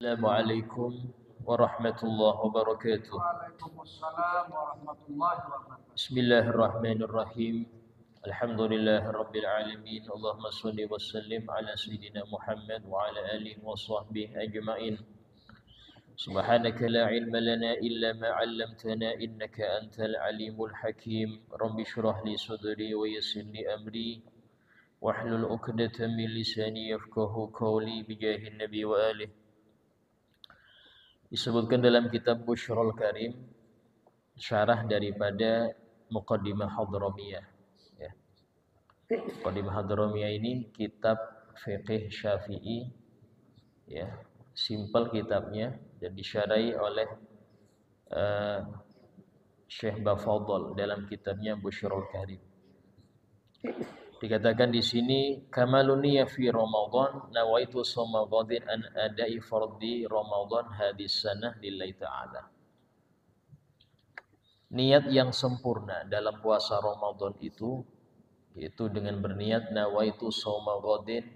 Assalamualaikum warahmatullahi wabarakatuh. Waalaikumsalam warahmatullahi wabarakatuh. Bismillahirrahmanirrahim. Alhamdulillahirabbil alamin. Allahumma shalli wa sallim ala sayyidina Muhammad wa ala alihi wa sahbihi ajmain. Subhanaka la ilma lana illa ma 'allamtana innaka antal alimul hakim. Rabbi shrah li sadri wa yassir li amri wahlul 'uqdatam min lisani yafqahu qawli bijahin nabi wa alihi. Disebutkan dalam kitab Bushrul Karim, syarah daripada Muqaddimah Hadramiyah. Ya. Muqaddimah Hadramiyah ini kitab fiqih Syafi'i, ya, simpel kitabnya dan disyarahi oleh Syekh Bafadhal dalam kitabnya Bushrul Karim. Dikatakan di sini kamaluniya fi Ramadan nawaitu shauma ghadin an adai fardhi Ramadan hadis sanah lillahi ta'ala. Niat yang sempurna dalam puasa Ramadan itu yaitu dengan berniat nawaitu shauma ghadin,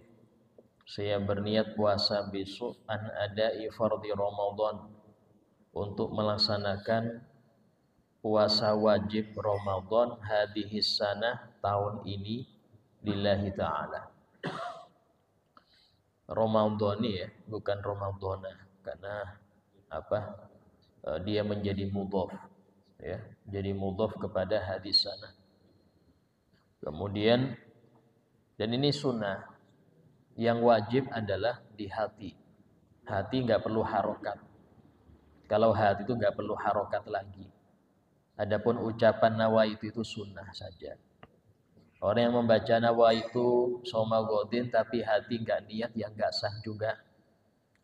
saya berniat puasa besok an adai fardhi Ramadan, untuk melaksanakan puasa wajib Ramadan hadis sanah tahun ini lillahi ta'ala. Ramadhani ya, bukan Ramadhana, karena apa? Dia menjadi mudhaf, ya, jadi mudhaf kepada hadis sana. Kemudian dan ini sunnah. Yang wajib adalah di hati. Hati nggak perlu harokat. Kalau hati itu nggak perlu harokat lagi. Adapun ucapan nawaitu itu sunnah saja. Orang yang membaca nawaitu shauma ghadin tapi hati enggak niat, yang enggak sah juga.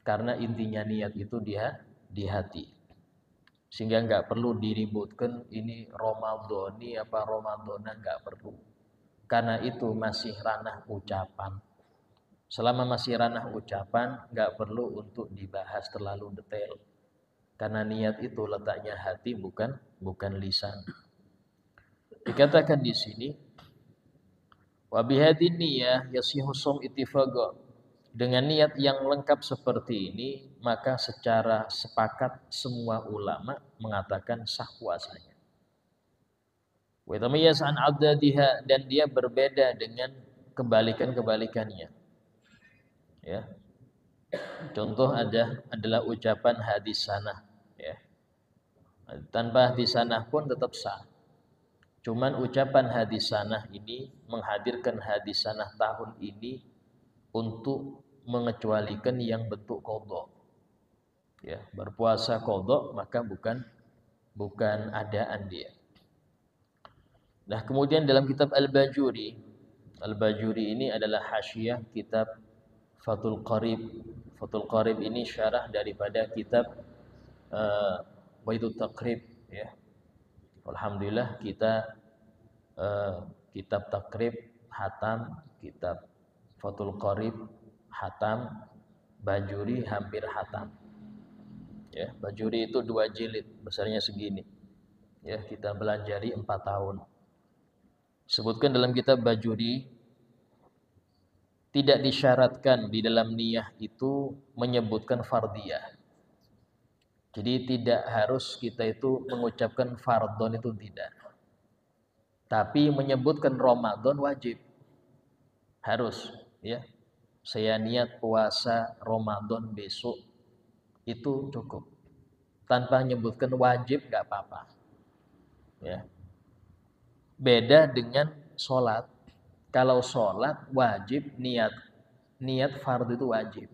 Karena intinya niat itu dia di hati. Sehingga enggak perlu diributkan ini Ramadhani apa Ramadhana, enggak perlu. Karena itu masih ranah ucapan. Selama masih ranah ucapan, enggak perlu untuk dibahas terlalu detail. Karena niat itu letaknya hati, bukan lisan. Dikatakan di sini wa bihadin niyah yasihu shaum ittifaqan. Dengan niat yang lengkap seperti ini, maka secara sepakat semua ulama mengatakan sah puasanya. Wa tamayyaz an adadiha, dan dia berbeda dengan kebalikan-kebalikannya. Ya. Contoh adalah ucapan hadis sanah, ya. Tanpa hadis sanah pun tetap sah. Cuman ucapan hadis sanah ini menghadirkan hadis sanah tahun ini untuk mengecualikan yang bentuk qadha. Ya, berpuasa qadha maka bukan adaan dia. Nah, kemudian dalam kitab Al-Bajuri ini adalah hasyiah kitab Fathul Qarib. Fathul Qarib ini syarah daripada kitab Baitut Taqrib, ya. Alhamdulillah kita kitab Takrib hatam, kitab Fathul Qarib hatam, Bajuri hampir hatam. Ya, Bajuri itu 2 jilid, besarnya segini. Ya, kita belajari 4 tahun. Sebutkan dalam kitab Bajuri, tidak disyaratkan di dalam niyah itu menyebutkan fardiyah. Jadi tidak harus kita itu mengucapkan fardhon, itu tidak. Tapi menyebutkan Ramadan wajib. Harus, ya. Saya niat puasa Ramadan besok, itu cukup. Tanpa menyebutkan wajib enggak apa-apa. Ya. Beda dengan sholat. Kalau sholat wajib niat fardu itu wajib.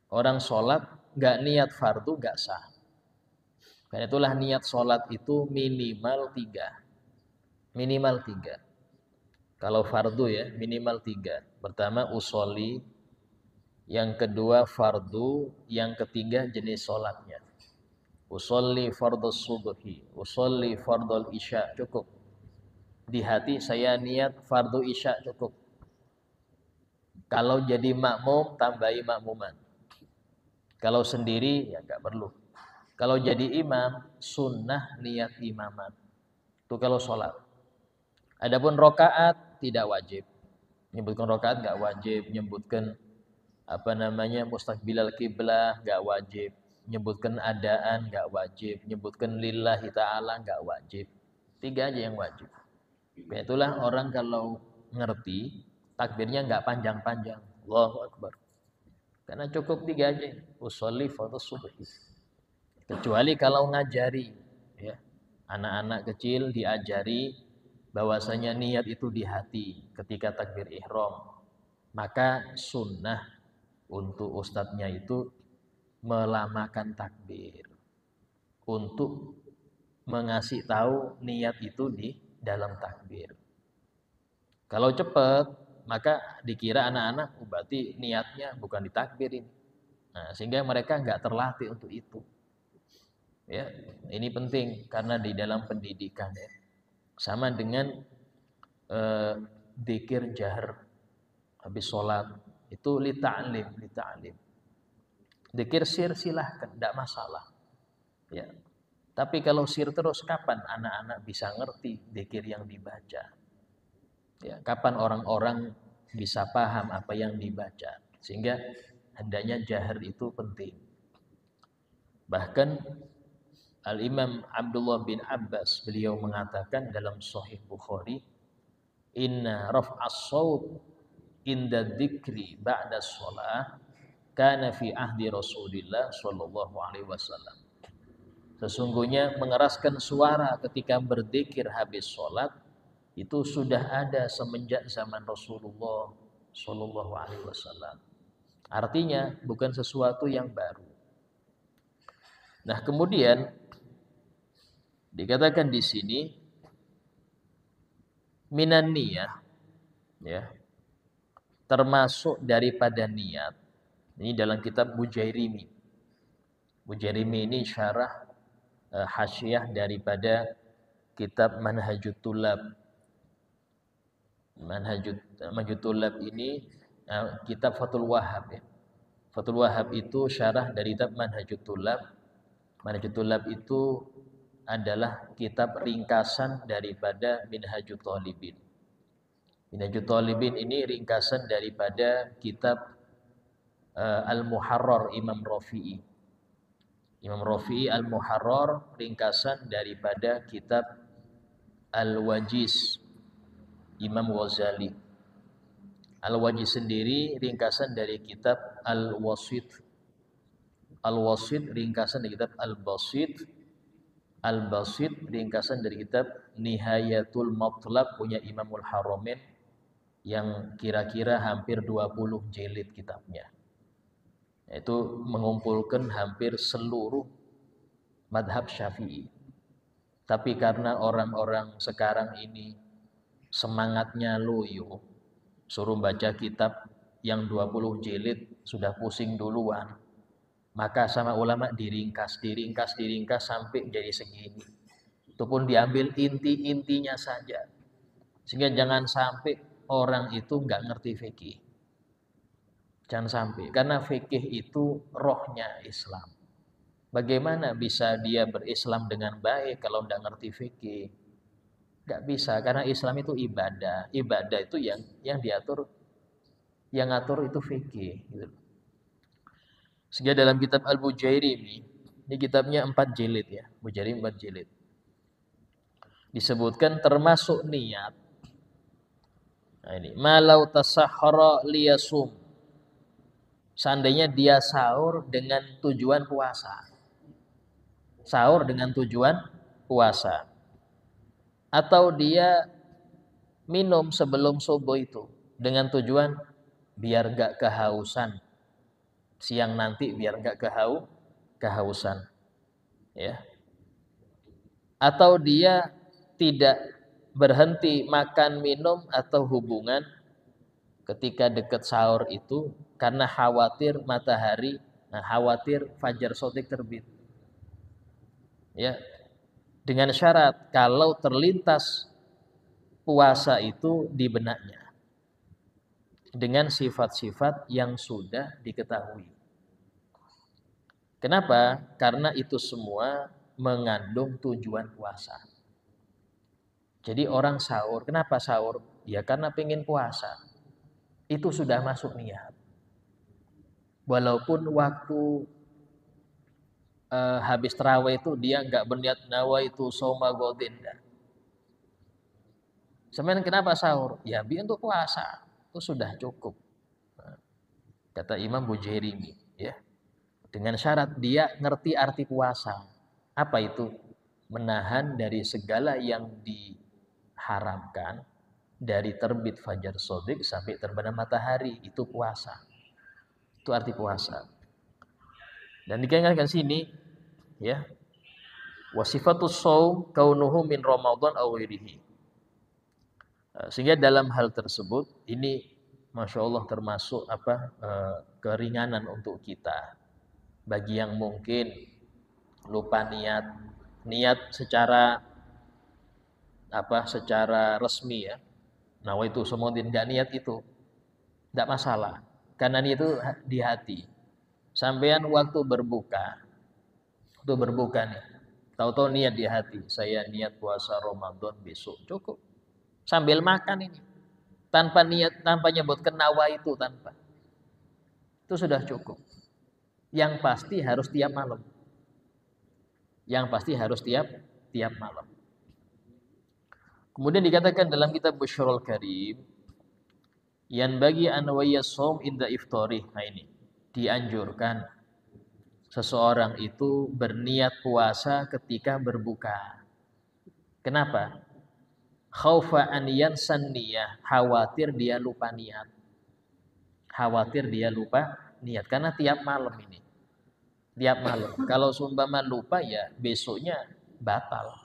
Orang sholat enggak niat fardu enggak sah. Karena itulah niat sholat itu minimal 3. Minimal 3. Kalau fardu ya minimal 3. Pertama usolli, yang kedua fardu, yang ketiga jenis sholatnya. Usolli fardhus subhi, usolli fardhul isya, cukup. Di hati saya niat fardu isya, cukup. Kalau jadi makmum tambahi makmuman. Kalau sendiri ya enggak perlu. Kalau jadi imam sunnah niat imaman. Itu kalau sholat. Adapun rokaat tidak wajib. Menyebutkan rokaat enggak wajib, menyebutkan Mustaqbilal kiblah nggak wajib, nyebutkan adaan nggak wajib, nyebutkan lillahi ta'ala nggak wajib. 3 aja yang wajib. Itulah orang kalau ngerti takbirnya nggak panjang-panjang. Allahu Akbar. Karena cukup 3 aja. Usolli fardhu subhi. Kecuali kalau ngajari, ya. Anak-anak kecil diajari bahwasanya niat itu di hati ketika takbir ihram. Maka sunnah untuk ustadznya itu melamakan takbir untuk mengasih tahu niat itu di dalam takbir. Kalau cepat maka dikira anak-anak berarti niatnya bukan di takbir ini. Nah, sehingga mereka nggak terlatih untuk itu. Ya, ini penting karena di dalam pendidikan ya. Sama dengan dzikir jahar habis sholat itu li ta'lim. Dzikir sir silahkan, tidak masalah. Ya. Tapi kalau sir terus kapan anak-anak bisa ngerti dzikir yang dibaca? Ya, kapan orang-orang bisa paham apa yang dibaca? Sehingga hendaknya jahar itu penting. Bahkan Al-Imam Abdullah bin Abbas beliau mengatakan dalam Sahih Bukhari, inna raf'as shaut inda dzikri ba'da shalah kana fi ahdi Rasulillah sallallahu alaihi wasallam. Sesungguhnya mengeraskan suara ketika berzikir habis sholat itu sudah ada semenjak zaman Rasulullah sallallahu alaihi wasallam. Artinya bukan sesuatu yang baru. Nah, kemudian dikatakan di sini minan niyah, ya, termasuk daripada niat. Ini dalam kitab Mujairimi. Mujairimi ini syarah hasyiah daripada kitab Manhajut Tulab. Manhajut Tulab ini kitab Fathul Wahhab ya. Fathul Wahhab itu syarah dari kitab Manhajut Tulab. Manhajut Tulab itu adalah kitab ringkasan daripada Minhajut Thalibin. Minhajut Thalibin ini ringkasan daripada kitab Al-Muharrar Imam Rafi'i. Imam Rafi'i Al-Muharrar ringkasan daripada kitab Al-Wajiz Imam Ghazali. Al-Wajiz sendiri ringkasan dari kitab Al-Wasit. Al-Wasit ringkasan dari kitab Al-Basit. Al-Basit ringkasan dari kitab Nihayatul Matlab punya Imamul Haramain yang kira-kira hampir 20 jilid kitabnya. Itu mengumpulkan hampir seluruh madhab Syafi'i. Tapi karena orang-orang sekarang ini semangatnya loyo, suruh baca kitab yang 20 jilid sudah pusing duluan. Maka sama ulama diringkas sampai jadi segini. Itu pun diambil inti-intinya saja. Sehingga jangan sampai orang itu nggak ngerti fikih. Jangan sampai, karena fikih itu rohnya Islam. Bagaimana bisa dia berislam dengan baik kalau nggak ngerti fikih? Nggak bisa, karena Islam itu ibadah. Ibadah itu yang diatur, yang ngatur itu fikih. Gitu. Sehingga dalam kitab Al-Bujairimi, ini kitabnya 4 jilid ya, Bujairimi 4 jilid. Disebutkan termasuk niat. Nah ini, malau tasahhara liyasum. Seandainya dia sahur dengan tujuan puasa. Sahur dengan tujuan puasa. Atau dia minum sebelum subuh itu dengan tujuan biar gak kehausan. Siang nanti biar gak kehausan. Ya. Atau dia tidak berhenti makan, minum atau hubungan ketika dekat sahur itu karena khawatir matahari, khawatir fajar shadiq terbit. Ya. Dengan syarat kalau terlintas puasa itu di benaknya dengan sifat-sifat yang sudah diketahui. Kenapa? Karena itu semua mengandung tujuan puasa. Jadi orang sahur, kenapa sahur? Ya karena pengen puasa. Itu sudah masuk niat. Walaupun waktu habis tarawih itu dia nggak berniat nawaitu shauma ghadin. Sebenarnya kenapa sahur? Ya biar untuk puasa. Itu sudah cukup. Kata Imam Bujairimi, ya. Dengan syarat dia ngerti arti puasa. Apa itu? Menahan dari segala yang diharamkan dari terbit fajar shadiq sampai terbenam matahari, itu puasa. Itu arti puasa. Dan dikatakan sini, ya, wasifatus shaum kaunuhu min Ramadan aw ghairihi. Sehingga dalam hal tersebut ini Masya Allah termasuk keringanan untuk kita. Bagi yang mungkin lupa niat secara secara resmi, ya. Nawaitu semuanya enggak niat itu enggak masalah. Karena niat itu di hati. Sampean waktu berbuka nih, tahu-tahu niat di hati, saya niat puasa Ramadan besok, cukup. Sambil makan ini, tanpa niat, tanpa nyebutkan nawa itu, itu sudah cukup. Yang pasti harus tiap malam. Tiap malam. Kemudian dikatakan dalam kitab Busyrul Karim, yang bagi anwaya shaum inda iftari. Nah ini dianjurkan seseorang itu berniat puasa ketika berbuka. Kenapa? Khaufa an yansan niyah, khawatir dia lupa niat. Karena tiap malam ini. Tiap malam. Kalau seumpama lupa, ya besoknya batal.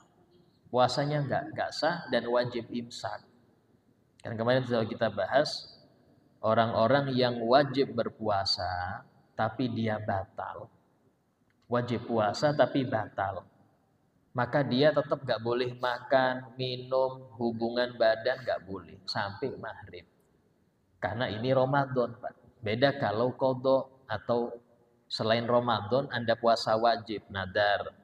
Puasanya enggak sah dan wajib imsak. Kan kemarin sudah kita bahas orang-orang yang wajib berpuasa tapi dia batal. Wajib puasa tapi batal. Maka dia tetap gak boleh makan, minum, hubungan badan gak boleh sampai maghrib. Karena ini Ramadan, Pak. Beda kalau qadha atau selain Ramadan Anda puasa wajib, nadar,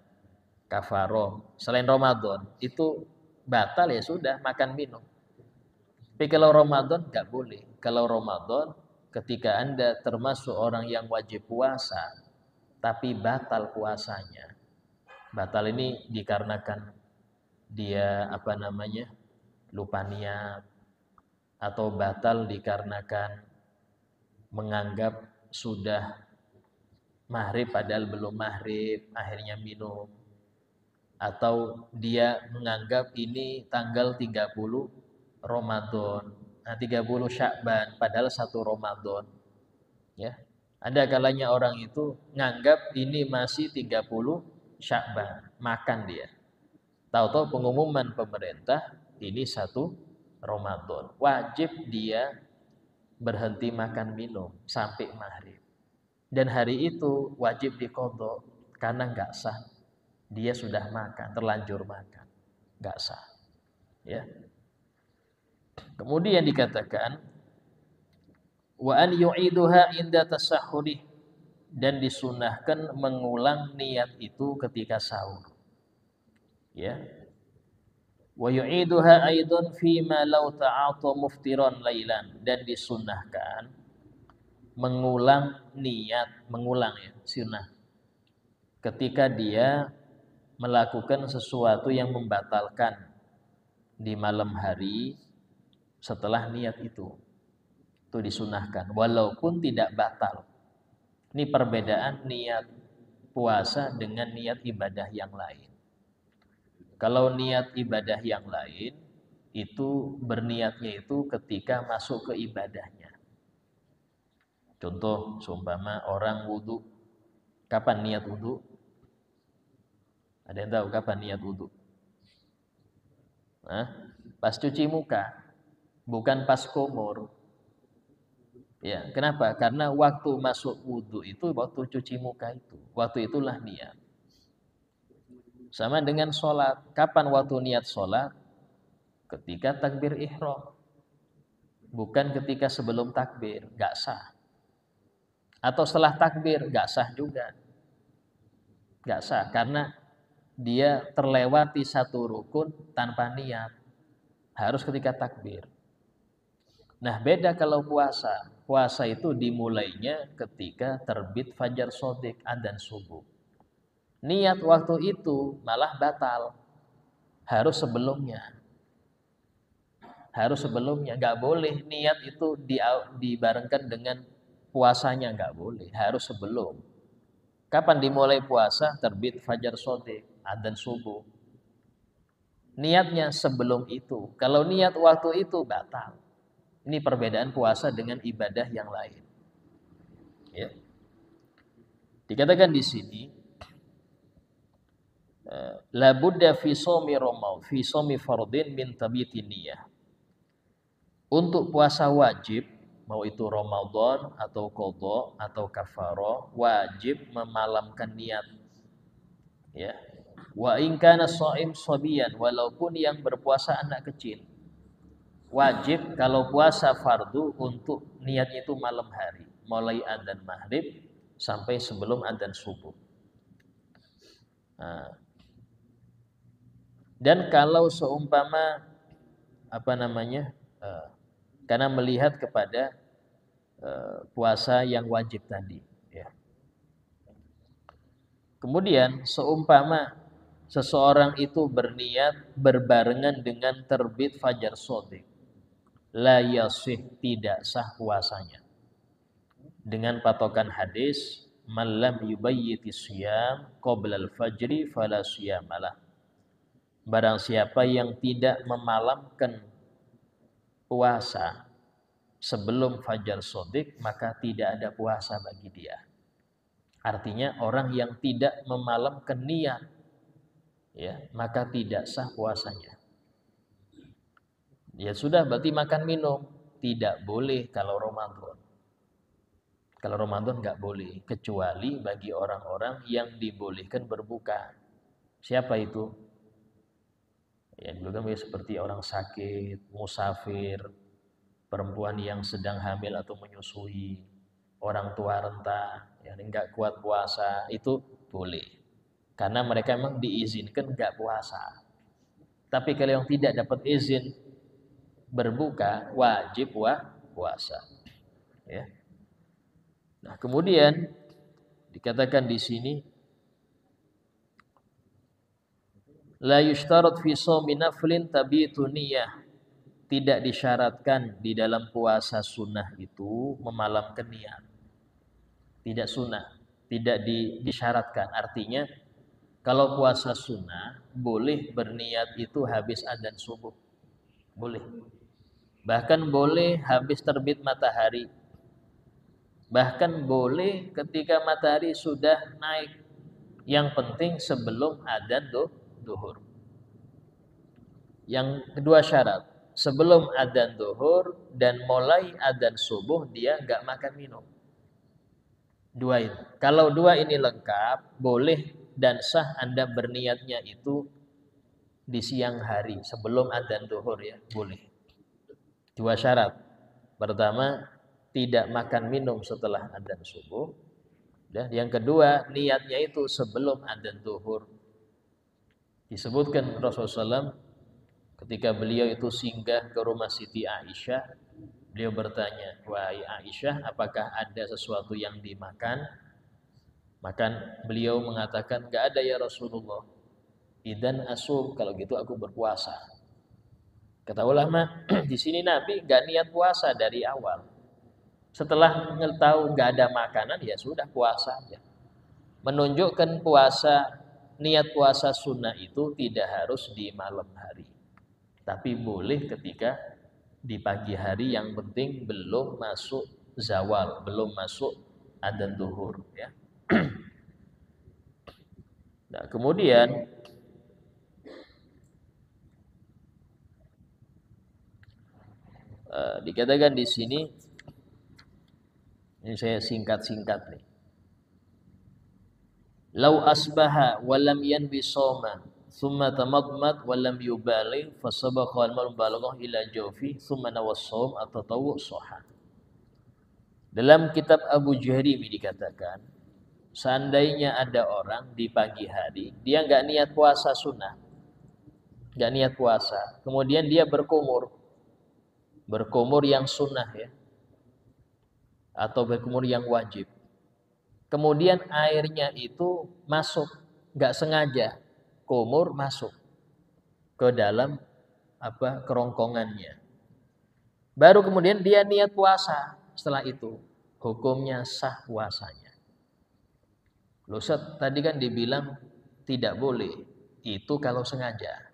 kafaroh. Selain Ramadan itu batal, ya sudah, makan minum. Tapi kalau Ramadan gak boleh. Kalau Ramadan ketika Anda termasuk orang yang wajib puasa tapi batal puasanya. Batal ini dikarenakan dia lupa niat, atau batal dikarenakan menganggap sudah maghrib padahal belum maghrib, akhirnya minum, atau dia menganggap ini tanggal 30 Ramadan, 30 Sya'ban padahal 1 Ramadan, ya. Ada kalanya orang itu nganggap ini masih 30 Sya'ban, makan dia. Tahu-tahu pengumuman pemerintah ini 1 Ramadan. Wajib dia berhenti makan minum sampai maghrib. Dan hari itu wajib diqadha karena enggak sah. Dia sudah makan, terlanjur makan. Enggak sah. Ya. Kemudian dikatakan wa an yu'iduha inda tasahhuri, dan disunahkan mengulang niat itu ketika sahur. Ya. Wa yu'iduha aidan fi ma law ta'ata muftiran lailan, dan disunahkan mengulang ya, sunnah. Ketika dia melakukan sesuatu yang membatalkan di malam hari setelah niat itu disunahkan walaupun tidak batal. Ini perbedaan niat puasa dengan niat ibadah yang lain. Kalau niat ibadah yang lain itu berniatnya itu ketika masuk ke ibadahnya. Contoh, seumpama orang wudu. Kapan niat wudu? Ada yang tahu kapan niat wudu? Pas cuci muka, bukan pas kumur. Ya, kenapa? Karena waktu masuk wudu itu waktu cuci muka itu. Waktu itulah niat. Sama dengan sholat. Kapan waktu niat sholat? Ketika takbir ihram. Bukan ketika sebelum takbir. Gak sah. Atau setelah takbir. Gak sah juga. Gak sah. Karena dia terlewati satu rukun tanpa niat. Harus ketika takbir. Nah, beda kalau puasa. puasa itu dimulainya ketika terbit fajar shadiq, adzan subuh. Niat waktu itu malah batal. Harus sebelumnya. Nggak boleh niat itu dibarengkan dengan puasanya, nggak boleh. Harus sebelum. Kapan dimulai puasa? Terbit fajar shadiq, adzan subuh. Niatnya sebelum itu. Kalau niat waktu itu batal. Ini perbedaan puasa dengan ibadah yang lain. Ya. Dikatakan di sini, la budda fi shaumi fardhin min tabitin niyah. Untuk puasa wajib, mau itu Ramadan atau qadha atau kafarah, wajib memalamkan niat. Ya. Wa in kana shaim shabiyan, walaupun yang berpuasa anak kecil. Wajib kalau puasa fardu untuk niatnya itu malam hari, mulai adzan maghrib sampai sebelum adzan subuh. Nah, dan kalau seumpama karena melihat kepada puasa yang wajib tadi, ya. Kemudian seumpama seseorang itu berniat berbarengan dengan terbit fajar shadiq, la yasih, tidak sah puasanya. Dengan patokan hadis, man lam yubayyiti siyam qabla al-fajri fala siyamalah. Barang siapa yang tidak memalamkan puasa sebelum fajar shadiq, maka tidak ada puasa bagi dia. Artinya orang yang tidak memalamkan niat, ya, maka tidak sah puasanya. Ya sudah, berarti makan minum tidak boleh kalau Ramadan. Kalau Ramadan nggak boleh, kecuali bagi orang-orang yang dibolehkan berbuka. Siapa itu? Ya dulu kan seperti orang sakit, musafir, perempuan yang sedang hamil atau menyusui, orang tua renta, yang nggak kuat puasa, itu boleh. Karena mereka memang diizinkan nggak puasa. Tapi kalau yang tidak dapat izin berbuka, wajib puasa. Ya. Nah, kemudian dikatakan di sini, la yushtarat fi shaumi naflin tabitu niyah. Tidak disyaratkan di dalam puasa sunnah itu memalamkan niat. Tidak sunnah, tidak disyaratkan. Artinya kalau puasa sunnah boleh berniat itu habis adzan subuh. Boleh. Bahkan boleh habis terbit matahari. Bahkan boleh ketika matahari sudah naik. Yang penting sebelum adzan zuhur. Yang kedua syarat, sebelum adzan zuhur dan mulai adzan subuh dia enggak makan minum. Dua ini. Kalau dua ini lengkap, boleh dan sah Anda berniatnya itu di siang hari sebelum adzan zuhur, ya, boleh. Dua syarat. Pertama, tidak makan minum setelah adzan subuh. Dan yang kedua, niatnya itu sebelum adzan zuhur. Disebutkan Rasulullah SAW ketika beliau itu singgah ke rumah Siti Aisyah, beliau bertanya, "Wahai Aisyah, apakah ada sesuatu yang dimakan?" Maka beliau mengatakan, "Enggak ada ya Rasulullah." "Idzan asum, kalau gitu aku berpuasa." Kata ulama, di sini Nabi enggak niat puasa dari awal. Setelah tahu enggak ada makanan, ya sudah puasa aja. Menunjukkan niat puasa sunnah itu tidak harus di malam hari. Tapi boleh ketika di pagi hari, yang penting belum masuk zawal, belum masuk adzan zuhur, ya. Nah, kemudian dikatakan di sini, ini saya singkat-singkat nih. Lau asbaha wa lam yanbi shoma, thumma tamadmad wa lam yubaligh fasabaqal mubalaghah ila jawfi thumma nawassawm at-tatawwu sahah. Dalam kitab Abu Juhayrimi dikatakan, seandainya ada orang di pagi hari dia enggak niat puasa sunnah, enggak niat puasa, kemudian dia berkumur yang sunnah, ya. atau berkumur yang wajib. Kemudian airnya itu masuk, nggak sengaja, kumur masuk ke dalam kerongkongannya. Baru kemudian dia niat puasa. Setelah itu hukumnya sah puasanya. Loh Ustaz, tadi kan dibilang tidak boleh. Itu kalau sengaja.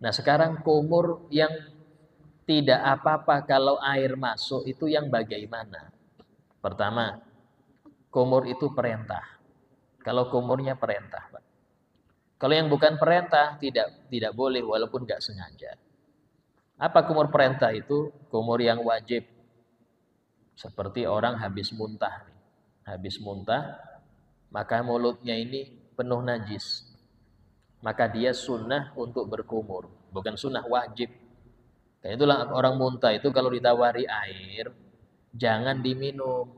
Nah sekarang kumur yang tidak apa-apa kalau air masuk itu yang bagaimana? Pertama, kumur itu perintah. Kalau kumurnya perintah, Pak. Kalau yang bukan perintah tidak boleh walaupun nggak sengaja. Apa kumur perintah itu? Kumur yang wajib. Seperti orang habis muntah. Habis muntah, maka mulutnya ini penuh najis. Maka dia sunnah untuk berkumur. Bukan sunnah, wajib. Dan itulah orang muntah itu kalau ditawari air, jangan diminum.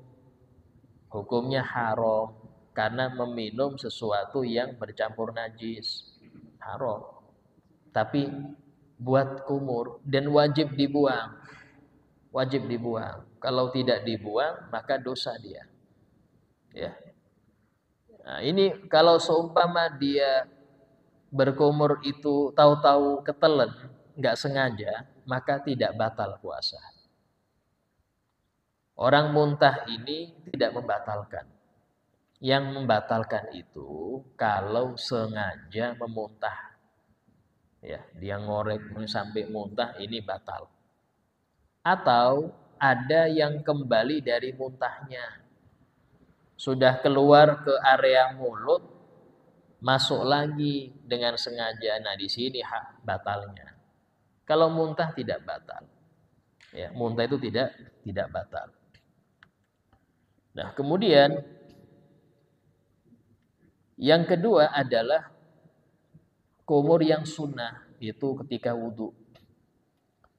Hukumnya haram. Karena meminum sesuatu yang bercampur najis. Haram. Tapi buat kumur dan wajib dibuang. Wajib dibuang. Kalau tidak dibuang maka dosa dia. Ya. Nah, ini kalau seumpama dia berkumur itu tahu-tahu ketelan, nggak sengaja, maka tidak batal puasa. Orang muntah ini tidak membatalkan. Yang membatalkan itu kalau sengaja memuntah. Ya, dia ngorek sampai muntah, ini batal. Atau ada yang kembali dari muntahnya. Sudah keluar ke area mulut, masuk lagi dengan sengaja. Nah, di sini hak batalnya. Kalau muntah tidak batal. Ya, muntah itu tidak batal. Nah, kemudian yang kedua adalah kumur yang sunnah, itu ketika wudhu.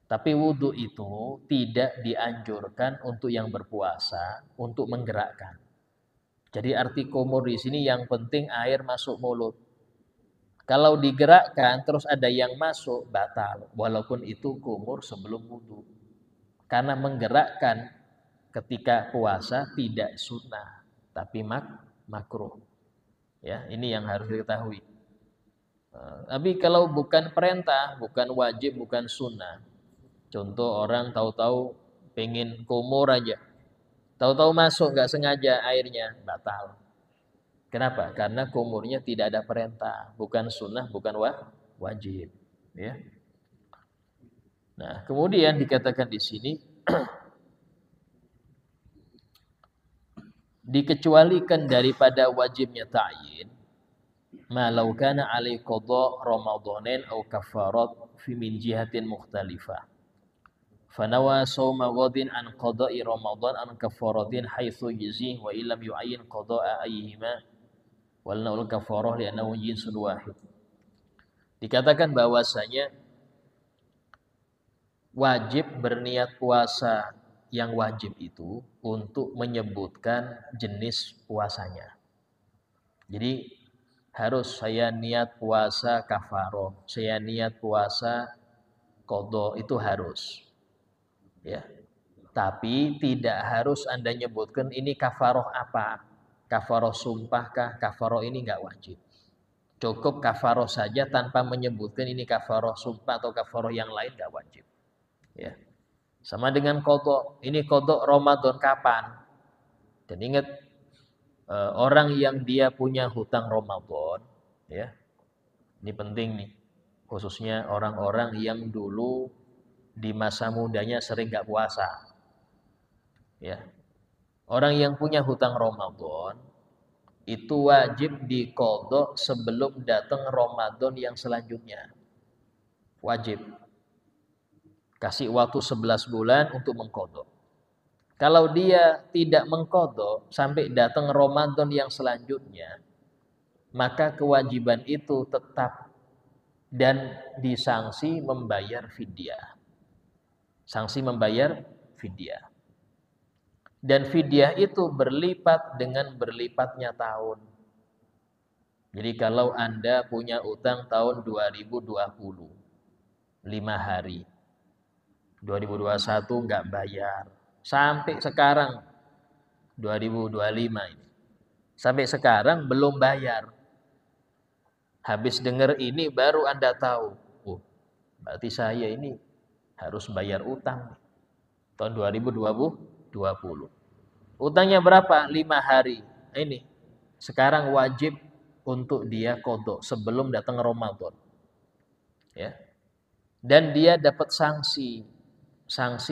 Tapi wudhu itu tidak dianjurkan untuk yang berpuasa untuk menggerakkan. Jadi arti kumur di sini yang penting air masuk mulut. Kalau digerakkan terus ada yang masuk, batal. Walaupun itu kumur sebelum wudhu. Karena menggerakkan ketika puasa tidak sunnah, tapi makruh. Ya, ini yang harus diketahui. Tapi kalau bukan perintah, bukan wajib, bukan sunnah. Contoh orang tahu-tahu pengen kumur aja. Tahu-tahu masuk nggak sengaja airnya, batal. Kenapa? Karena kumurnya tidak ada perintah, bukan sunnah, bukan wajib. Ya. Nah, kemudian dikatakan di sini dikecualikan daripada wajibnya ta'yin ma law kana alai qada ramadanin aw kafarat fi min jihatin mukhtalifah fanawa sawma ghadin an qada'i ramadan an kafaratin haitsu yajzi wa illam yu'ayyin qada'a ayyihima wal naul kafarah li'annahu jinsun wahid. Dikatakan bahwasanya wajib berniat puasa yang wajib itu untuk menyebutkan jenis puasanya. Jadi harus saya niat puasa kafaroh, saya niat puasa qadha, itu harus. Ya. Tapi tidak harus Anda nyebutkan ini kafaroh apa. Kafaroh sumpah kah? Kafaroh ini enggak wajib. Cukup kafaroh saja tanpa menyebutkan ini kafaroh sumpah atau kafaroh yang lain enggak wajib. Ya. Sama dengan qadha. Ini qadha Ramadan kapan? Dan ingat orang yang dia punya hutang Ramadan, ya. Ini penting nih. Khususnya orang-orang yang dulu di masa mudanya sering enggak puasa. Ya. Orang yang punya hutang Ramadan itu wajib diqadha sebelum datang Ramadan yang selanjutnya. Wajib. Kasih waktu 11 bulan untuk mengqadha. Kalau dia tidak mengqadha sampai datang Ramadan yang selanjutnya, maka kewajiban itu tetap dan disanksi membayar fidyah. Sanksi membayar fidyah. Dan fidyah itu berlipat dengan berlipatnya tahun. Jadi kalau Anda punya utang tahun 2020, 5 hari. 2021 enggak bayar. Sampai sekarang 2025 ini. Sampai sekarang belum bayar. Habis dengar ini baru Anda tahu. Oh, berarti saya ini harus bayar utang tahun 2020. Utangnya berapa? 5 hari. Ini sekarang wajib untuk dia qadha sebelum datang Ramadan. Ya. Dan dia dapat sanksi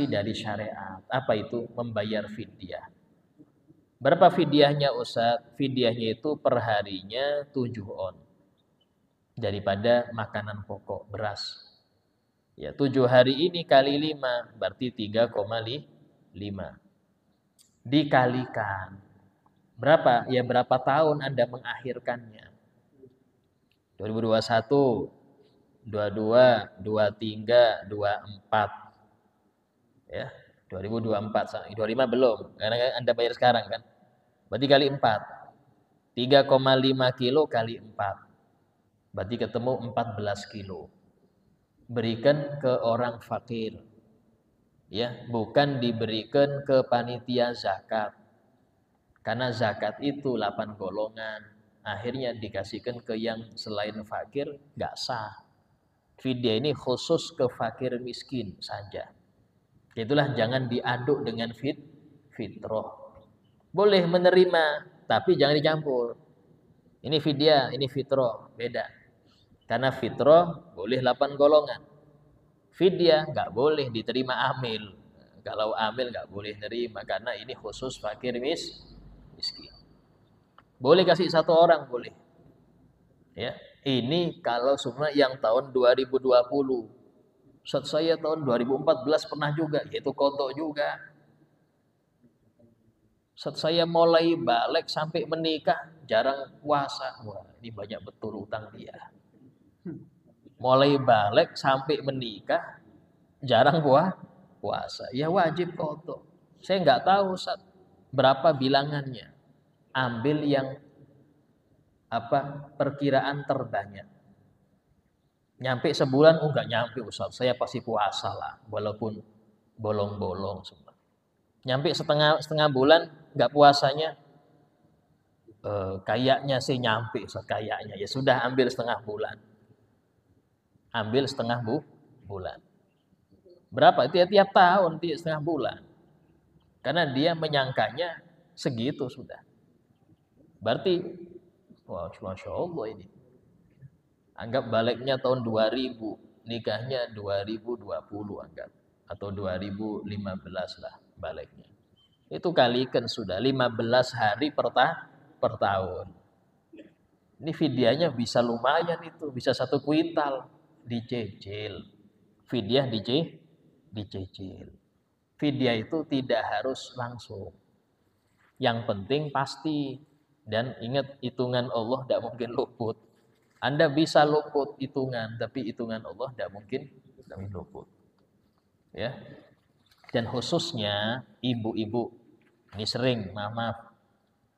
dari syariat. Apa itu? Membayar fidyah. Berapa fidyahnya Ustaz? Fidyahnya itu per harinya 7 on. Daripada makanan pokok, beras. Ya, 7 hari ini kali 5 berarti 3,5. Dikalikan. Berapa? Ya berapa tahun Anda mengakhirkannya? 2021, 22, 23, 24. Ya, 2024. 25 belum. Karena Anda bayar sekarang kan. Berarti kali 4. 3,5 kilo kali 4. Berarti ketemu 14 kilo. Berikan ke orang fakir. Ya, bukan diberikan ke panitia zakat. Karena zakat itu 8 golongan. Akhirnya dikasihkan ke yang selain fakir, enggak sah. Fidyah ini khusus ke fakir miskin saja. Itulah jangan diaduk dengan fitrah. Boleh menerima, tapi jangan dicampur. Ini fidyah, ini fitrah, beda. Karena fitrah boleh 8 golongan. Fidyah nggak boleh diterima amil. Kalau amil nggak boleh nerima karena ini khusus fakir miskin. Boleh kasih 1 orang boleh. Ya, ini kalau semua yang tahun 2020. Saat saya tahun 2014 pernah juga, yaitu qadha juga. Saat saya mulai balik sampai menikah jarang puasa. Wah, ini banyak betul utang dia. Mulai balik sampai menikah jarang puasa. Ya wajib qadha. Saya nggak tahu Ustaz berapa bilangannya. Ambil yang perkiraan terbanyak. Nyampe sebulan enggak nyampe Ustaz. Saya pasti puasa lah walaupun bolong-bolong semua. Nyampe setengah bulan enggak puasanya kayaknya sih nyampe Ustaz, kayaknya. Ya sudah ambil setengah bulan. Ambil setengah bulan. Berapa? Tiap tahun setengah bulan. Karena dia menyangkanya segitu sudah. Berarti wah, Masya Allah ini. Anggap baliknya tahun 2000, nikahnya 2020 anggap. Atau 2015 lah baliknya. Itu kalikan sudah 15 hari per tahun. Ini fidyahnya bisa lumayan itu, bisa 1 kuintal dicicil. Fidyah dicicil. Fidyah itu tidak harus langsung. Yang penting pasti. Dan ingat hitungan Allah tidak mungkin luput. Anda bisa luput hitungan, tapi hitungan Allah tidak mungkin luput. Ya. Dan khususnya ibu-ibu, ini sering, maaf,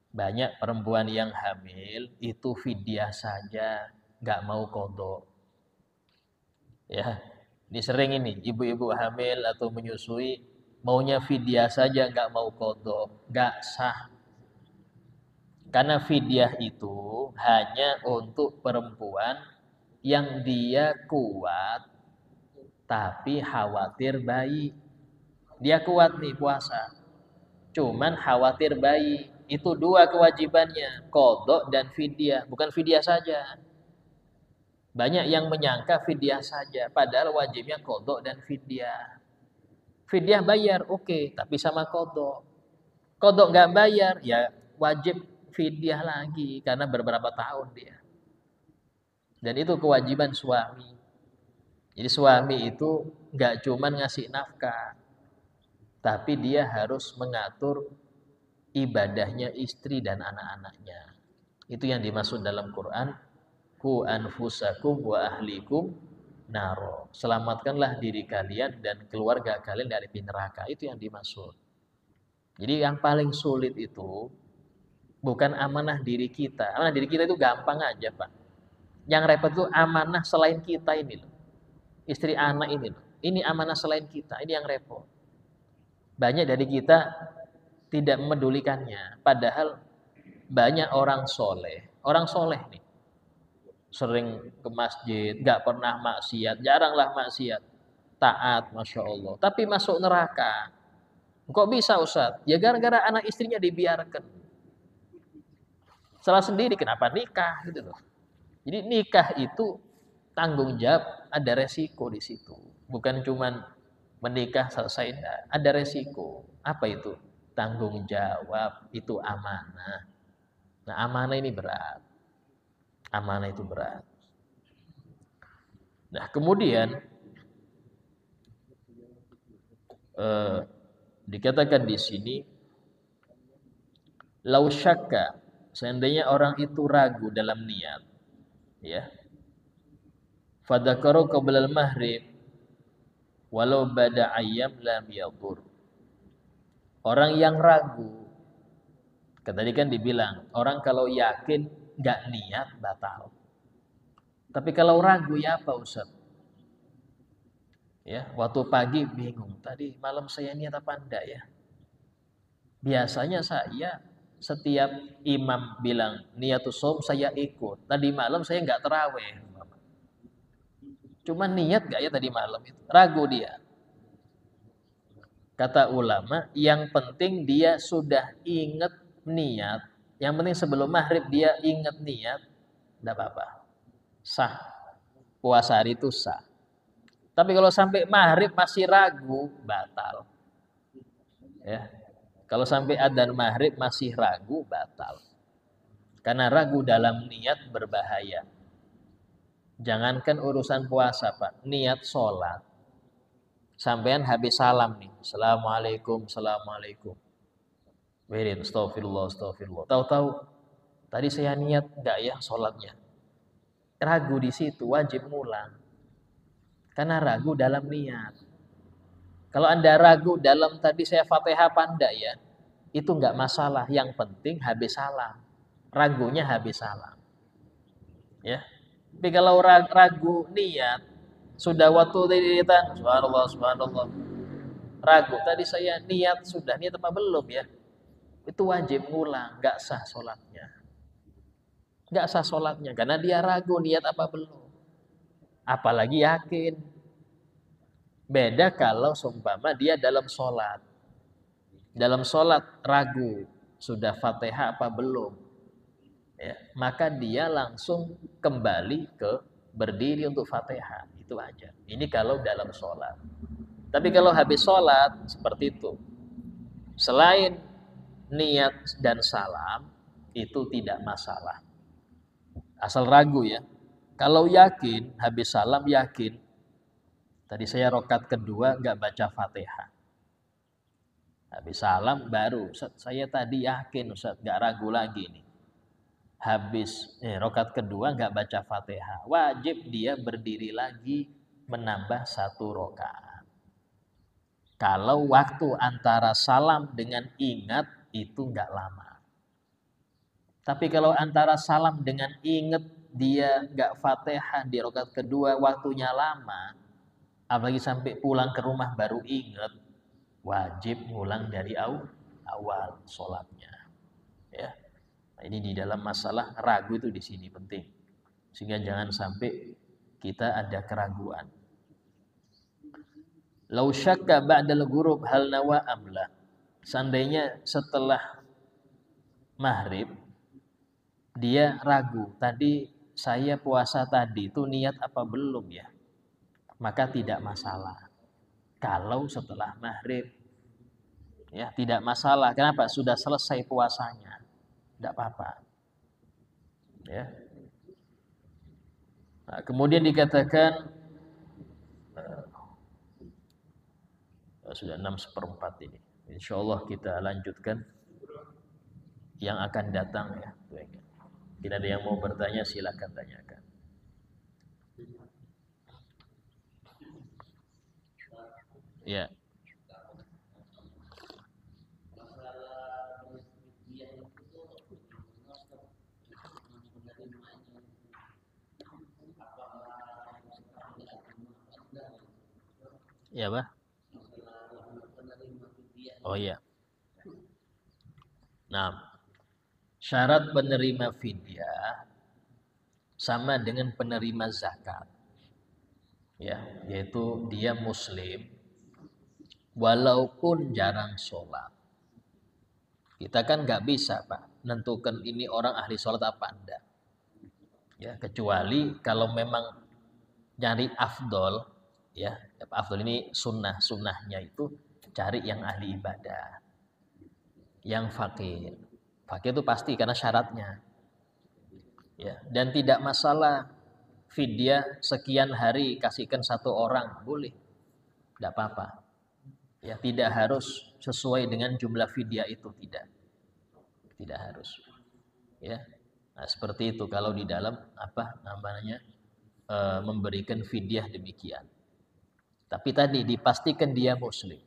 banyak perempuan yang hamil itu fidyah saja, nggak mau qadha. Ya, ini sering ini, ibu-ibu hamil atau menyusui maunya fidyah saja, nggak mau qadha, nggak sah. Karena fidyah itu hanya untuk perempuan yang dia kuat tapi khawatir bayi. Dia kuat nih puasa. Cuman khawatir bayi. Itu 2 kewajibannya, qadha dan fidyah, bukan fidyah saja. Banyak yang menyangka fidyah saja, padahal wajibnya qadha dan fidyah. Fidyah bayar, oke, tapi sama qadha. Qadha enggak bayar, ya wajib fidyah lagi karena beberapa tahun dia. Dan itu kewajiban suami. Jadi suami itu enggak cuman ngasih nafkah, tapi dia harus mengatur ibadahnya istri dan anak-anaknya. Itu yang dimaksud dalam Quran, ku anfusakum wa ahlikum naro. Selamatkanlah diri kalian dan keluarga kalian dari api neraka. Itu yang dimaksud. Jadi yang paling sulit itu bukan amanah diri kita. Amanah diri kita itu gampang aja, Pak. Yang repot itu amanah selain kita ini loh. Istri anak ini loh. Ini amanah selain kita, ini yang repot. Banyak dari kita tidak memedulikannya. Padahal banyak orang soleh nih, sering ke masjid, nggak pernah maksiat, jaranglah maksiat, taat, masya Allah. Tapi masuk neraka. Kok bisa Ustaz? Ya gara-gara anak istrinya dibiarkan. Salah sendiri kenapa nikah gitu loh. Jadi nikah itu tanggung jawab, ada resiko di situ. Bukan cuman menikah selesai, enggak. Ada resiko. Apa itu? Tanggung jawab, itu amanah. Nah, amanah ini berat. Amanah itu berat. Nah, kemudian dikatakan di sini, lau syakka, seandainya orang itu ragu dalam niat, ya. Fadzakara qabla al-maghrib walau bada ayyam lam yadur. Orang yang ragu, tadi kan dibilang, orang kalau yakin nggak niat batal. Tapi kalau ragu ya apa Ustaz? Ya, waktu pagi bingung, tadi malam saya niat apa enggak ya? Biasanya saya setiap imam bilang niatus shaum saya ikut. Tadi malam saya nggak terawih. Cuma niat nggak ya tadi malam itu? Ragu dia. Kata ulama, yang penting dia sudah ingat niat. Yang penting sebelum maghrib dia ingat niat, enggak apa-apa. Sah. Puasa hari itu sah. Tapi kalau sampai maghrib masih ragu, batal. Ya. Kalau sampai adzan maghrib masih ragu, batal. Karena ragu dalam niat berbahaya. Jangankan urusan puasa, Pak. Niat sholat. Sampean habis salam nih. Assalamualaikum, assalamualaikum. Wirid, astagfirullah, astagfirullah. Tahu-tahu tadi saya niat enggak ya sholatnya. Ragu di situ, wajib ngulang. Karena ragu dalam niat. Kalau Anda ragu dalam tadi saya Fatihah apa enggak ya, itu enggak masalah. Yang penting habis salam. Ragunya habis salam. Ya. Tapi kalau ragu niat, sudah waktu tititan, subhanallah, subhanallah. Ragu, tadi saya niat, sudah niat apa belum ya? Itu wajib ngulang, enggak sah sholatnya. Enggak sah sholatnya, karena dia ragu niat apa belum. Apalagi yakin. Beda kalau seumpama dia dalam sholat. Dalam sholat ragu, sudah Fatihah apa belum. Ya, maka dia langsung kembali ke berdiri untuk Fatihah. Itu aja. Ini kalau dalam sholat. Tapi kalau habis sholat, seperti itu. Selain niat dan salam, itu tidak masalah. Asal ragu ya. Kalau yakin, habis salam yakin. Tadi saya rokat kedua nggak baca Fatihah. Habis salam baru, Ustaz, saya tadi yakin Ustaz, nggak ragu lagi nih. Habis rokat kedua nggak baca Fatihah. Wajib dia berdiri lagi menambah 1 rokaat. Kalau waktu antara salam dengan ingat itu nggak lama. Tapi kalau antara salam dengan ingat dia nggak Fatihah di rokat kedua waktunya lama, apalagi sampai pulang ke rumah baru ingat, wajib ngulang dari awal sholatnya. Ya, nah, ini di dalam masalah ragu itu di sini penting, sehingga jangan sampai kita ada keraguan. Lau syakka ba'dal ghurub hal nawa amla. Seandainya setelah maghrib dia ragu, tadi saya puasa tadi itu niat apa belum ya? Maka tidak masalah. Kalau setelah maghrib, ya tidak masalah. Kenapa? Sudah selesai puasanya, tidak apa-apa. Ya. Nah, kemudian dikatakan sudah 6/4 ini. Insya Allah kita lanjutkan yang akan datang ya. Tidak ada yang mau bertanya, silakan tanyakan. Ya. Ya, Pak. Oh iya. Nah, syarat penerima fidyah sama dengan penerima zakat. Ya, yaitu dia muslim walaupun jarang sholat. Kita kan nggak bisa, Pak, menentukan ini orang ahli sholat apa enggak. Ya, kecuali kalau memang nyari afdol, ya, afdol ini sunnahnya itu cari yang ahli ibadah, yang fakir. Fakir itu pasti karena syaratnya. Ya, dan tidak masalah fidyah sekian hari kasihkan satu orang, boleh, tidak apa-apa. Ya, tidak harus sesuai dengan jumlah fidyah itu, tidak harus. Ya, nah seperti itu kalau di dalam apa namanya memberikan fidyah demikian. Tapi tadi dipastikan dia muslim,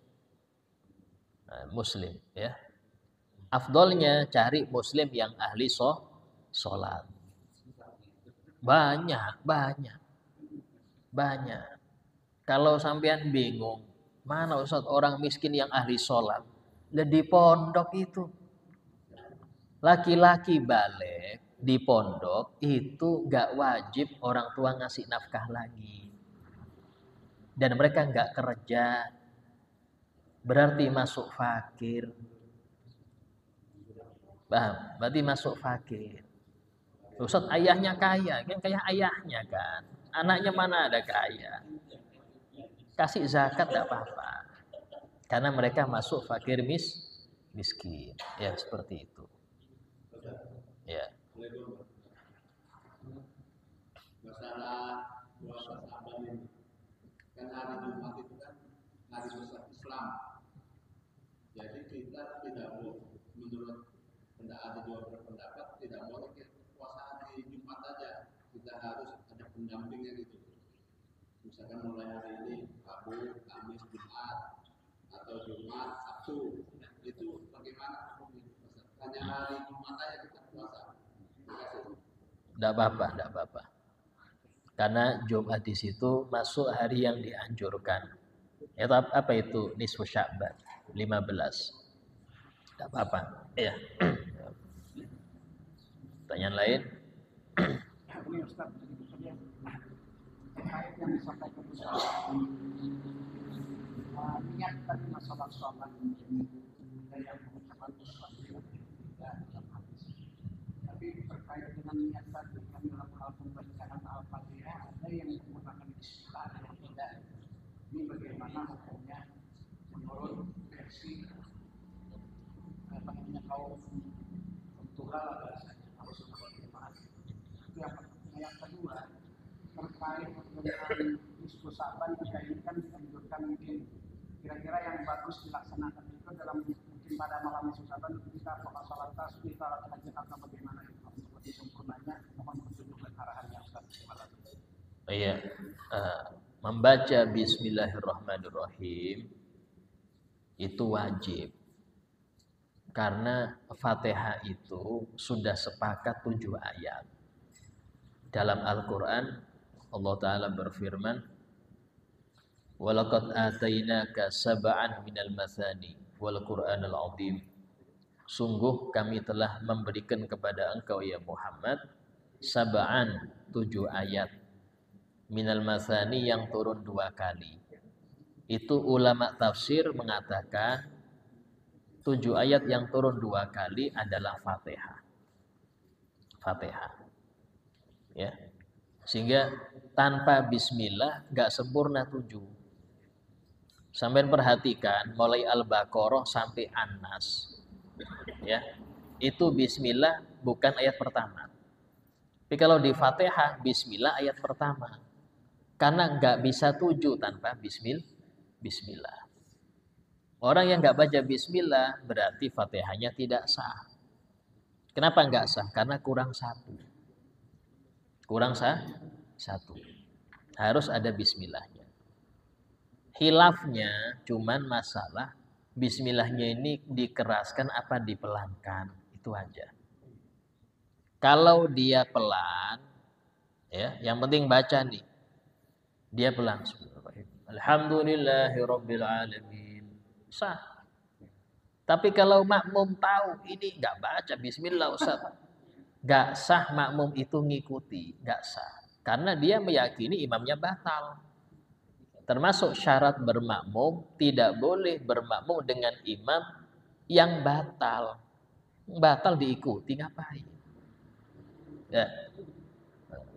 muslim, ya. Afdolnya cari muslim yang ahli sholat. Banyak. Kalau sampean bingung, mana Ustaz orang miskin yang ahli sholat? Di pondok itu. Laki-laki balik di pondok itu gak wajib orang tua ngasih nafkah lagi. Dan mereka gak kerja. Berarti masuk fakir. Paham? Berarti masuk fakir. Ustaz ayahnya kaya, kan kayak ayahnya kan. Anaknya mana ada kaya. Kasih zakat tidak apa-apa. Karena mereka masuk fakir miskin. Ya, seperti itu. Ya. Masalah puasa Syaban ini. Kan hari Jumat itu kan hari besar Islam. Jadi kita tidak boleh, menurut ada dua berpendapat, tidak boleh puasa hari Jumat saja. Kita harus ada pendampingnya gitu. Misalkan mulai hari ini Rabu, Kamis, Jumat, atau Jumat, Sabtu, itu bagaimana? Hanya hari Jumat saja kita puasa. Tidak apa-apa. Karena Jumat di situ masuk hari yang dianjurkan. Ya, apa itu nisfu Sya'ban 15. Tidak apa-apa. Ya. Pertanyaan lain? Ini Ustaz, terkait yang disampaikan Ustaz, niat tadi masalah sholat dan yang mengucapkan Ustaz dalam hadis. Tapi terkait dengan niat tadi, kan dalam hal pembacaan Al-Fatihah ada yang menggunakan bismillah dan yang tidak. Ini bagaimana hukumnya menurut versi kaum Tuhan bahasanya harus bagaimana? Itu yang kedua terkait dengan diskusi jika ini kan dianjurkan mungkin kira-kira yang bagus dilaksanakan itu dalam mungkin pada malam Saban kita apakah salat tasbih, salat hajat atau bagaimana itu untuk lebih sempurnanya mohon petunjuk dan arahan yang Ustaz. Iya, membaca Bismillahirrahmanirrahim itu wajib karena Fatihah itu sudah sepakat 7 ayat. Dalam Al-Quran Allah Ta'ala berfirman, وَلَقَدْ آتَيْنَاكَ سَبْعًا مِنَ الْمَثَانِي وَالْقُرْآنَ الْعَظِيمِ. Sungguh kami telah memberikan kepada engkau ya Muhammad sab'an 7 ayat minal mathani yang turun 2 kali. Itu ulama tafsir mengatakan 7 ayat yang turun 2 kali adalah Fatihah. Ya. Sehingga tanpa bismillah enggak sempurna 7. Sampai perhatikan mulai Al-Baqarah sampai An-Nas. Ya. Itu bismillah bukan ayat pertama. Tapi kalau di Fatihah bismillah ayat pertama. Karena enggak bisa 7 tanpa bismillah. Orang yang enggak baca bismillah berarti Fatihahnya tidak sah. Kenapa enggak sah? Karena kurang 1. Harus ada bismillahnya. Khilafnya cuman masalah bismillahnya ini dikeraskan apa dipelankan, itu aja. Kalau dia pelan, ya, yang penting baca nih. Dia pelan. Alhamdulillahirabbil alamin. Sah. Tapi kalau makmum tahu ini nggak baca Bismillah Ustaz, nggak sah makmum itu ngikuti, nggak sah. Karena dia meyakini imamnya batal. Termasuk syarat bermakmum, tidak boleh bermakmum dengan imam yang batal. Batal diikuti ngapain? Ya.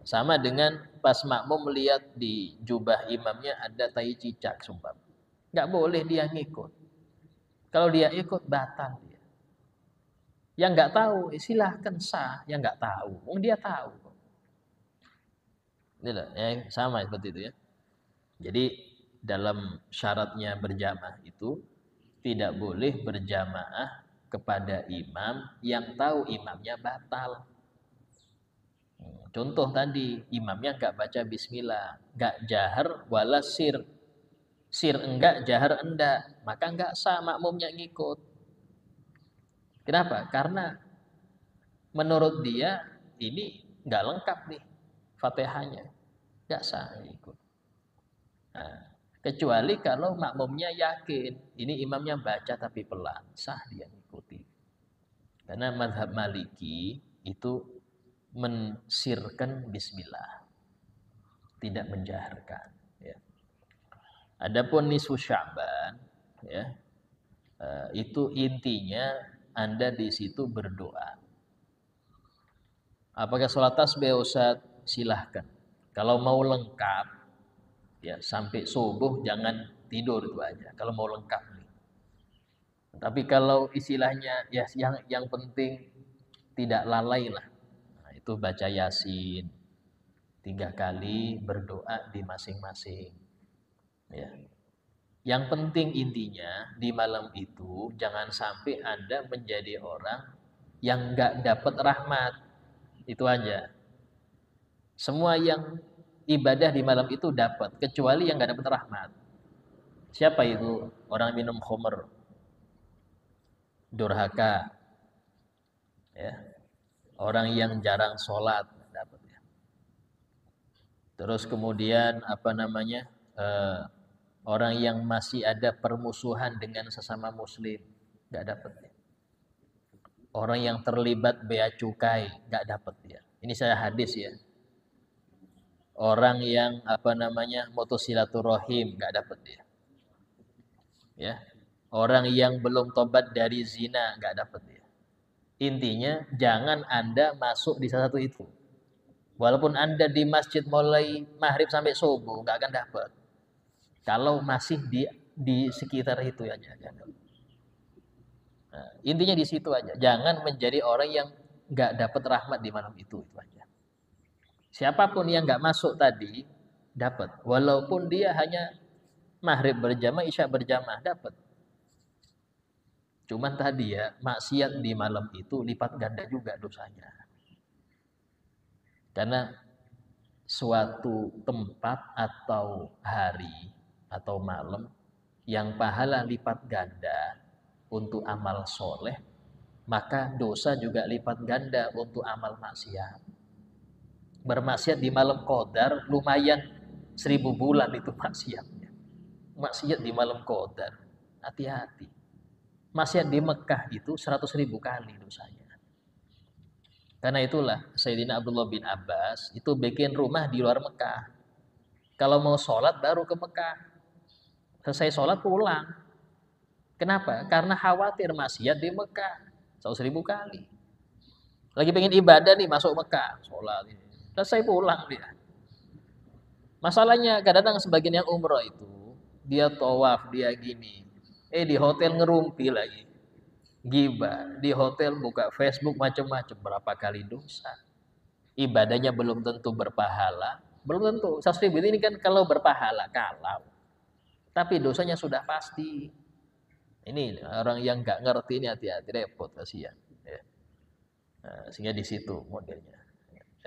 Sama dengan pas makmum melihat di jubah imamnya ada tai cicak sumpah. Nggak boleh dia ngikut. Kalau dia ikut batal dia. Yang nggak tahu silahkan sah, yang nggak tahu, dia tahu. Ini lah, ya, sama seperti itu ya. Jadi dalam syaratnya berjamaah itu tidak boleh berjamaah kepada imam yang tahu imamnya batal. Contoh tadi, imamnya nggak baca bismillah, nggak jahar wala sir. Sir enggak, jahar enggak, maka nggak sah makmumnya ngikut. Kenapa? Karena menurut dia ini nggak lengkap nih Fatihahnya, nggak sah ngikut. Nah, kecuali kalau makmumnya yakin ini imamnya baca tapi pelan, sah dia ngikuti. Karena mazhab Maliki itu mensirkan bismillah, tidak menjaharkan. Ya. Adapun nisfu Sya'ban, ya, itu intinya Anda di situ berdoa. Apakah sholat tasbih Ustaz? Silahkan. Kalau mau lengkap, ya sampai subuh jangan tidur itu aja. Kalau mau lengkap nih. Tapi kalau istilahnya ya yang penting tidak lalai lah. Nah, itu baca Yasin 3 kali, berdoa di masing-masing. Ya. Yang penting intinya di malam itu jangan sampai Anda menjadi orang yang nggak dapat rahmat. Itu aja. Semua yang ibadah di malam itu dapat, kecuali yang nggak dapat rahmat. Siapa itu? Orang minum khamr, durhaka, ya. Orang yang jarang sholat dapat ya. Terus kemudian apa namanya? Orang yang masih ada permusuhan dengan sesama muslim nggak dapat ya. Orang yang terlibat bea cukai nggak dapat ya. Ini saya hadis ya. Orang yang apa namanya mutus silaturahim nggak dapat ya. Ya. Orang yang belum tobat dari zina nggak dapat ya. Intinya jangan Anda masuk di salah satu itu. Walaupun Anda di masjid mulai maghrib sampai subuh nggak akan dapat. Kalau masih di sekitar itu aja. Nah, intinya di situ aja. Jangan menjadi orang yang nggak dapat rahmat di malam itu aja. Siapapun yang nggak masuk tadi dapat. Walaupun dia hanya maghrib berjamaah, isya berjamaah dapat. Cuman tadi ya maksiat di malam itu lipat ganda juga dosanya. Karena suatu tempat atau hari atau malam yang pahala lipat ganda untuk amal soleh, maka dosa juga lipat ganda untuk amal maksiat. Bermaksiat di malam qadar lumayan 1000 bulan itu maksiatnya. Maksiat di malam qadar, hati-hati. Maksiat di Mekah itu 100.000 kali dosanya. Karena itulah Sayyidina Abdullah bin Abbas itu bikin rumah di luar Mekah. Kalau mau sholat baru ke Mekah. Selesai sholat pulang. Kenapa? Karena khawatir maksiat di Mekah 100.000 kali. Lagi pengen ibadah nih masuk Mekah, sholat. Selesai pulang dia. Masalahnya kadang-kadang sebagian yang umroh itu dia tawaf, dia gini. Di hotel ngerumpi lagi. Gibah, di hotel buka Facebook macam-macam, berapa kali dosa. Ibadahnya belum tentu berpahala, belum tentu. 100.000 ini kan kalau berpahala, kalau. Tapi dosanya sudah pasti. Ini orang yang nggak ngerti ini hati-hati, repot kasihan. Ya. Nah, sehingga di situ modelnya.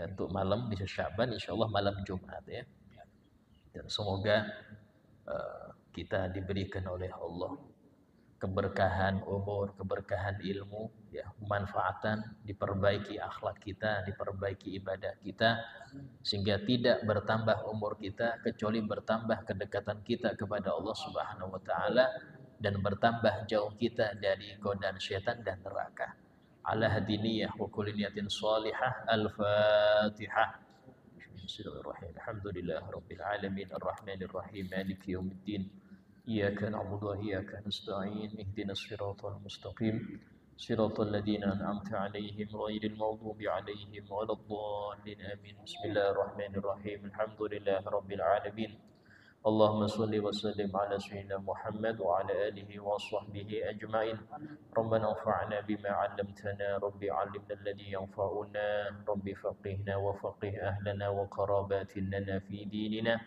Untuk malam di Sya'ban, insya Allah malam Jumat ya. Dan semoga kita diberikan oleh Allah keberkahan umur, keberkahan ilmu, ya, manfaatan, diperbaiki akhlak kita, diperbaiki ibadah kita, sehingga tidak bertambah umur kita kecuali bertambah kedekatan kita kepada Allah Subhanahu wa taala dan bertambah jauh kita dari godaan syaitan dan neraka. Ala hadiniyah wa kulli niyatin shalihah. Al-Fatihah. Bismillahirrahmanirrahim. Alhamdulillah rabbil alamin arrahmanir rahim maliki yaumiddin. Iyyaka na'budu wa iyyaka nasta'in. Ihdinas siratal mustaqim. Siratal ladzina an'amta 'alaihim ghairil maghdubi 'alaihim waladdallin. Amin. Bismillahirrahmanirrahim. Alhamdulillah rabbil alamin. Allahumma salli wa sallim ala sayyidina Muhammad wa ala alihi wa sahbihi ajma'in. Rabbana anfa'na bima 'allamtana, rabbi 'allimna alladhi yanfa'una, rabbi faqihna wa faqih ahlana wa qarabatin lana fi dinina,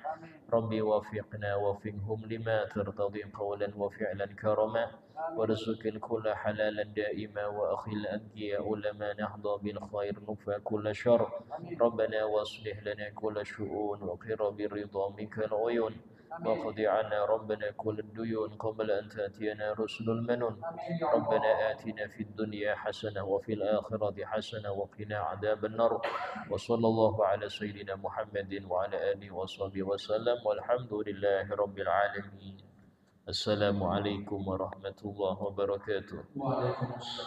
rabbi wafiqna wafiqhum lima tartadi qawlan wa fi'lan karama, warzuqil kulla halalan da'ima wa akhil anqiya ulama nahda bil khair nufa kulla syarr. Rabbana waslih lana kulla syu'un wa qira birridha minkal uyun. وقضي عنا ربنا كل الديون قبل أن تأتينا رسل المنون. ربنا آتنا في الدنيا حسنة وفي الآخرة حسنة وقنا عذاب النار. وصلى الله على سيدنا محمد وعلى آله وصحبه وسلم والحمد لله رب العالمين. السلام عليكم ورحمة الله وبركاته.